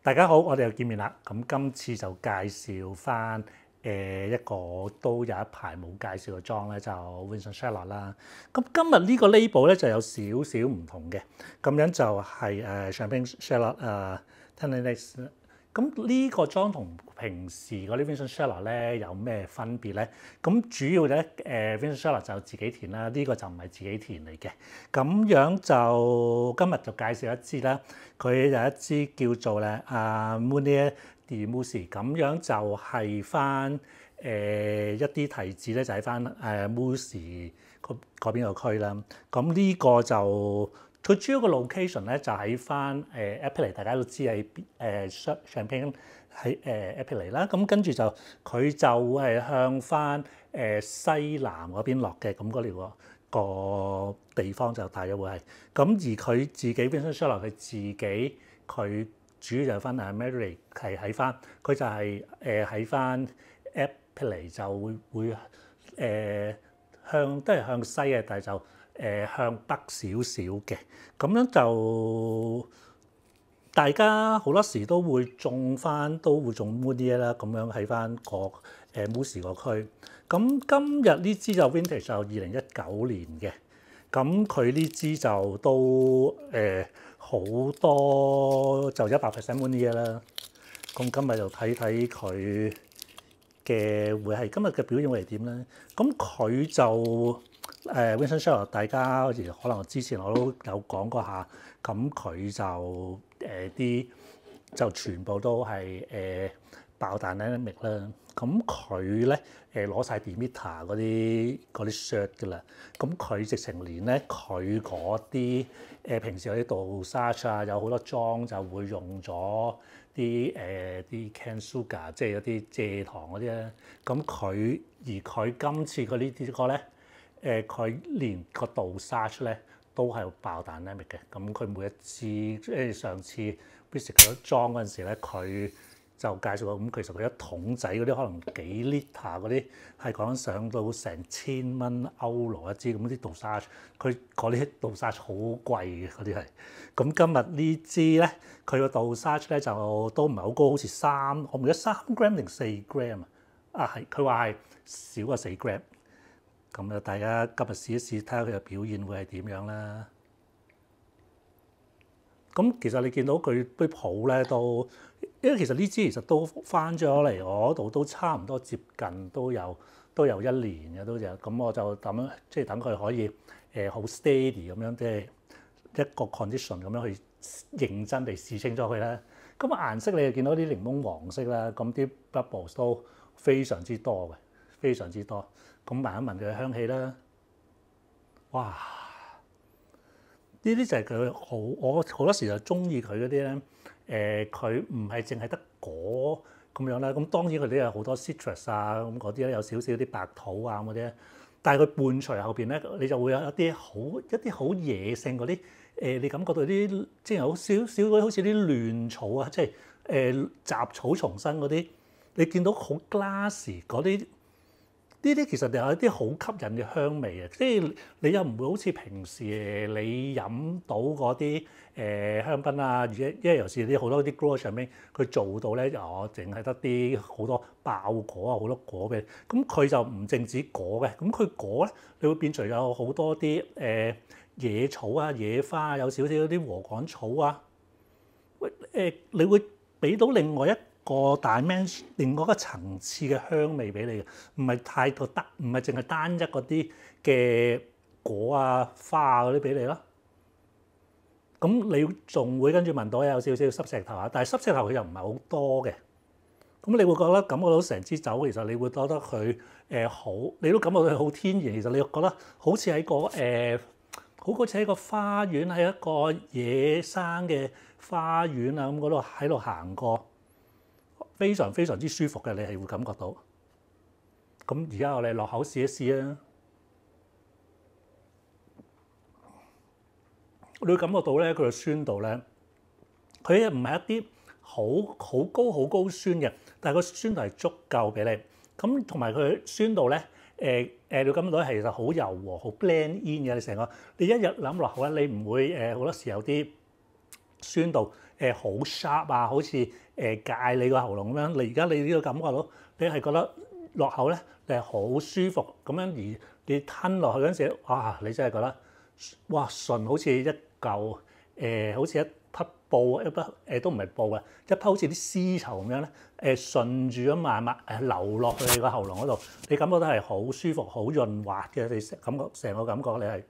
大家好，我哋又見面啦。咁今次就介紹翻一個都有一排冇介紹嘅裝咧，就 Winston Chellor 啦。咁今日呢個 label 咧就有少少唔同嘅，咁樣就係Champagne Chellor Tenax。咁呢個裝同平時嗰啲 Winston Chellor 咧有咩分別咧？咁主要咧Winston Chellor 就自己填啦，呢個就唔係自己填嚟嘅。咁樣就今日就介紹一支啦，佢有一支叫做咧Meunier de Moussy，咁樣就係翻一啲提子咧就喺翻Moussy嗰邊個區啦。咁呢個就佢主要個 location 咧就喺翻Epernay，大家都知喺Champagne 喺Epernay啦。咁跟住就佢就係向翻西南嗰邊落嘅，咁嗰條個地方就大約會係咁。而佢自己 Winston Chellor 佢自己佢主要就係翻Medoray係喺翻，佢就係喺翻 Epernay 就會向都係向西嘅，但係就向北少少嘅，咁樣就大家好多時都會種 Meunier 啦，咁樣喺翻個Moussy 個區。咁今日呢支就 Vintage 就2019年嘅，咁佢呢支就都好多就100% Meunier 啦。咁今日就睇睇佢嘅會係今日嘅表現會係點咧？咁佢就Winston Chellor，大家可能之前我都有講過下，咁佢就啲就全部都係爆彈 dynamic 啦。咁佢咧攞晒 Demeter 嗰啲shirt 㗎啦。咁佢直情連咧佢嗰啲平時嗰啲dosage啊，有好多裝就會用咗啲cane sugar，即係有啲蔗糖嗰啲咧。咁佢今次佢呢啲歌咧，佢連個 dosage 咧都係爆彈 dynamic 嘅。咁佢每一次即係上次 visit 佢裝嗰陣時咧，佢就介紹過，咁其實佢一桶仔嗰啲可能幾 liter 嗰啲係講上到成1000蚊歐羅一支，咁啲 dosage 佢嗰啲 dosage 好貴嘅嗰啲係。咁今日呢支咧，佢個 dosage 咧就都唔係好高，好似我唔記得3 gram 定4 gram 啊，係佢話係少過4 gram。咁啊，大家今日試一試睇下佢嘅表現會係點樣啦。咁其實你見到佢啲泡咧都，因為其實呢支其實都翻咗嚟我嗰度都差唔多接近都有1年嘅都有，咁我就即係等佢可以好 steady 咁樣，即係一個 condition 咁樣去認真地試清咗佢啦。咁顏色你就見到啲檸檬黃色啦，咁啲 bubbles 都非常之多嘅，非常之多。咁聞一聞佢嘅香氣啦，哇！呢啲就係佢好，我好多時就中意佢嗰啲咧。佢唔係淨係得果咁樣啦。咁當然佢都有好多 citrus 啊，咁嗰啲咧有少少啲白桃啊咁嗰啲。但係佢伴隨後邊咧，你就會有一啲好野性嗰啲你感覺到啲即係有少少嗰啲好似啲亂草啊，即係雜草叢生嗰啲。你見到好 glassy 嗰啲。呢啲其實就有一啲好吸引嘅香味啊！即係你又唔會好似平時你飲到嗰啲香檳啊，因為尤其是啲好多啲 grower champagne，佢做到咧淨係得啲好多爆果啊，好多果嘅。咁佢就唔淨止果嘅，咁佢果咧，你會變除有好多啲野草啊、野花啊，有少少啲禾稈草啊。你會俾到另外一個 dimension， 另外一個層次嘅香味俾你嘅，唔係太過唔係淨係單一嗰啲嘅果啊、花啊嗰啲俾你咯。咁你仲會跟住聞到有少少濕石頭啊，但係濕石頭佢又唔係好多嘅。咁你會感覺到成支酒其實你會覺得佢好，你都感覺到佢好天然。其實你又覺得好似喺好似喺個花園，喺一個野生嘅花園啊咁嗰度喺度行過。非常非常之舒服嘅，你係會感覺到。咁而家我哋落口試一試啊！你會感覺到咧，佢嘅酸度咧，佢唔係一啲好高酸嘅，但係個酸度係足夠俾你。咁同埋佢酸度咧，你感覺到其實好柔和，好 blend in 嘅。你成個你一日諗落口咧，你唔會好多時有啲酸度好 sharp 啊，好似戒你個喉嚨咁樣。你而家你呢個感覺到，你係覺得落口咧，你係好舒服咁樣，而你吞落去嗰陣時，哇！你真係覺得哇順，好似一嚿好似一匹布，一匹都唔係布啊，一匹好似啲絲綢咁樣咧，順住咁慢慢流落去你個喉嚨嗰度，你感覺到係好舒服、好潤滑嘅，你感覺成個感覺你係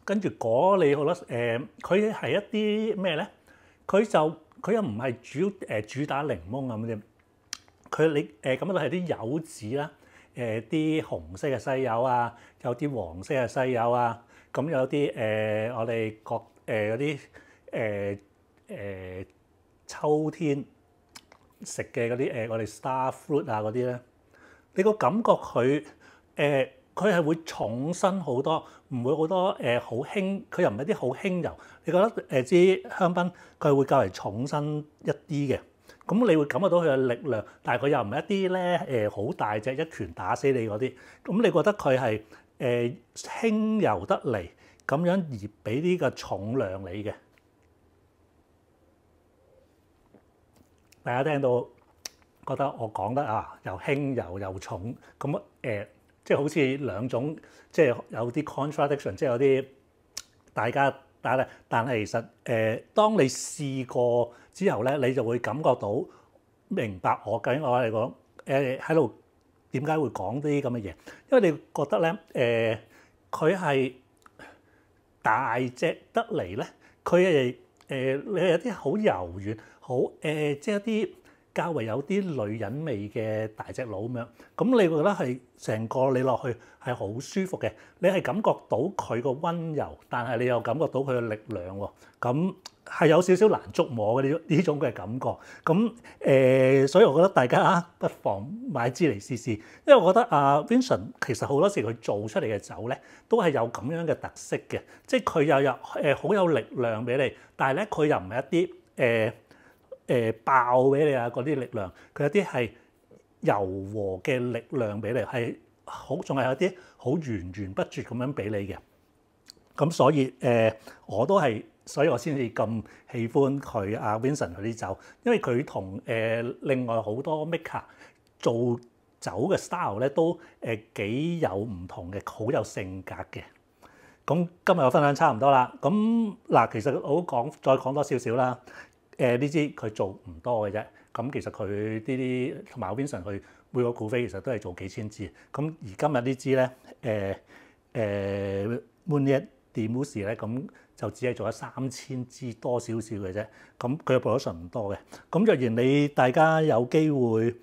跟住果你覺得佢係一啲咩咧？佢又唔係主打檸檬咁啫，佢你感覺到係啲柚子啦。啲紅色嘅西柚啊，有啲黃色嘅西柚啊，咁有啲我哋嗰啲秋天食嘅嗰啲我哋 star fruit 啊嗰啲咧，你個感覺佢佢係會重身好多，唔會好多好輕，佢又唔係啲好輕柔。你覺得支香檳佢會較為重身一啲嘅。咁你會感覺到佢嘅力量，但係佢又唔係一啲咧好大隻一拳打死你嗰啲。咁你覺得佢係輕柔得嚟咁樣而俾呢個重量你嘅？大家聽到覺得我講得又輕柔又重，咁即係好似兩種，即係有啲 contradiction，即係有啲大家。但係其實當你試過之後咧，你就會感覺到明白我究竟我嚟講喺度點解會講啲咁嘅嘢，因為你覺得咧佢係大隻得嚟咧，佢係你係有啲好柔軟，好即係一啲較為有啲女人味嘅大隻佬咁樣，咁你覺得係成個你落去係好舒服嘅，你係感覺到佢個溫柔，但係你又感覺到佢嘅力量喎，咁係有少少難捉摸嘅呢種嘅感覺，咁所以我覺得大家不妨買支嚟試試，因為我覺得Vincent 其實好多時佢做出嚟嘅酒咧，都係有咁樣嘅特色嘅，即係佢又有好有力量俾你，但係咧佢又唔係一啲爆俾你啊嗰啲力量，佢有啲係柔和嘅力量俾你，係好仲係有啲好源源不絕咁樣俾你嘅。咁所以我都係，所以我先至咁喜歡佢Vincent 佢啲酒，因為佢同另外好多 maker 做酒嘅 style 咧都幾有唔同嘅，好有性格嘅。咁今日嘅分享差唔多啦。咁嗱，其實我再講多少少啦。呢支佢做唔多嘅啫，咁其實佢呢啲同埋 Vincent 佢每個 cuvée其實都係做幾千支，咁而今日呢支咧Mugnette di Musi 咧，咁就只係做咗3000支多少少嘅啫，咁佢嘅 production 唔多嘅，咁若然大家有機會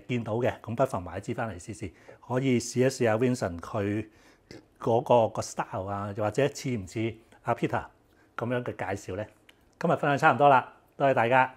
見到嘅，咁不妨買一支翻嚟試試，可以試一試下 Vincent 佢嗰個 style 啊，又或者似唔似阿 Peter 咁樣嘅介紹咧？今日分享差唔多啦，多謝大家。